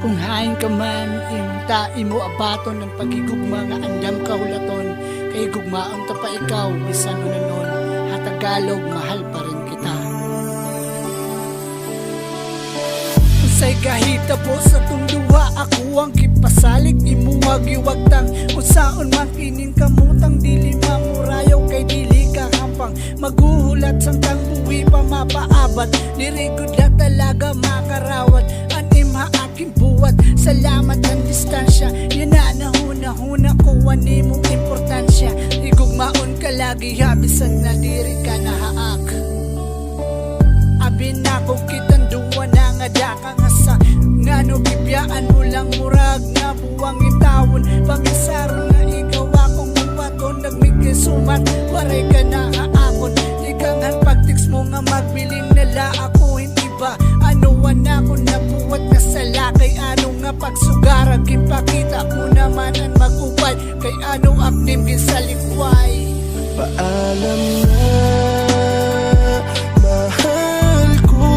Kung hain ka man, imtai mo abaton ng pagigugma nga andam kahulaton. Kay gugmaon ta pa ikaw, bisan unanon, hatagalog mahal pa rin kita. Unsay gahita po sa tungduwa, ako ang kipasalig, imuwag iwagtang. Unsaon man kining kamutang, dili mamurayaw kay dili ka hampang. Maguhulat samtang buwi pa mapaabat, dirigod na talaga makarawat. Anima aking buwat, salamat ang distansya. Yan na nahuna-huna ko, ani mong importansya. Igugmaon ka lagi, habisan na diri ka nahaak. Abi na ko kitang duwa na nga daka nga sa ngano bibiyaan mo lang murag nga buwang itawon. Pamisaron nga ikaw akong upaton, nagmikisumat, waray ka na haakon. Ikangan pagtiks mo nga magbiling nala ako hindi ba. Ano ako nabuwat nga sala, kay ano nga pagsugara, kipakita ko naman ang magupay. Kay ano aknim gisalikway. Paalam na, mahal ko.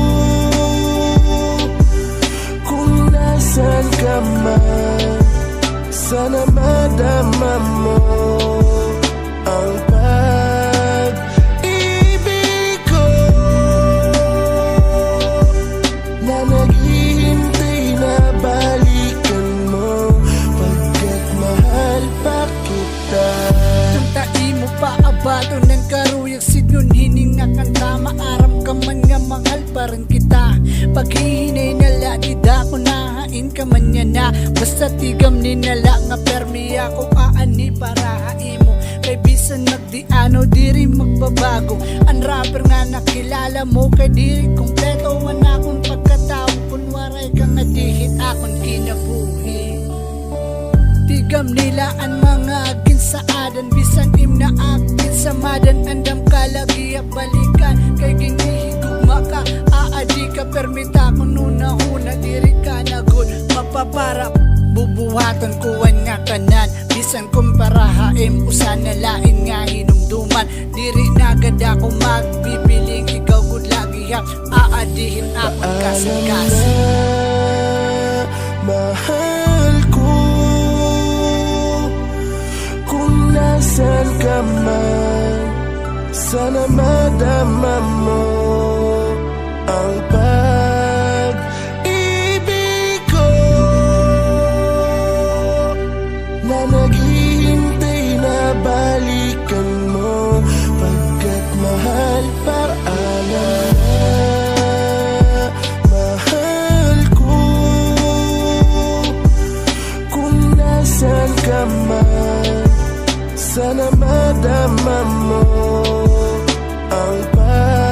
Kung nasan ka man, sana madama mo ang pag-ibig ko na naghihintay na balikan mo, pagkat mahal pa kita. Tuntai mo pa abato ng karuyag sidnon, hining nga kanta, maaram ka man nga mahal pa rin kita. Paghihinay nala, dida ko nahain ka man yan na. Basta tigam ni nala nga permi ako aani para haimo. Kay bisan magdiano, diri magbabago. Ang rapper nga nakilala mo, kay diri kompleto man akong pagkatao. Kunwaray ka nga dihit akong kinabuhi. Tigam nila ang mga ginsaadan, bisan im na akin sa madan. Andam kalagi balikan, kay ginihigugma ka, aadi ka permita ko nuna-huna, diri ka nagod mapaparap. Bubuhaton kuwan nga kanan, bisan kumpara haim, usan na lain nga hinumduman. Diri nagad ako magbibiling, ikaw gud lagi ha, aadihin akong kasing-kasing. Mahal ko, kung nasan ka man, sana madama mo ang pag-ibig ko na naghihintay na balikan mo, pagkat mahal para alam na, mahal ko. Kung nasan ka man, sana madama mo ang pag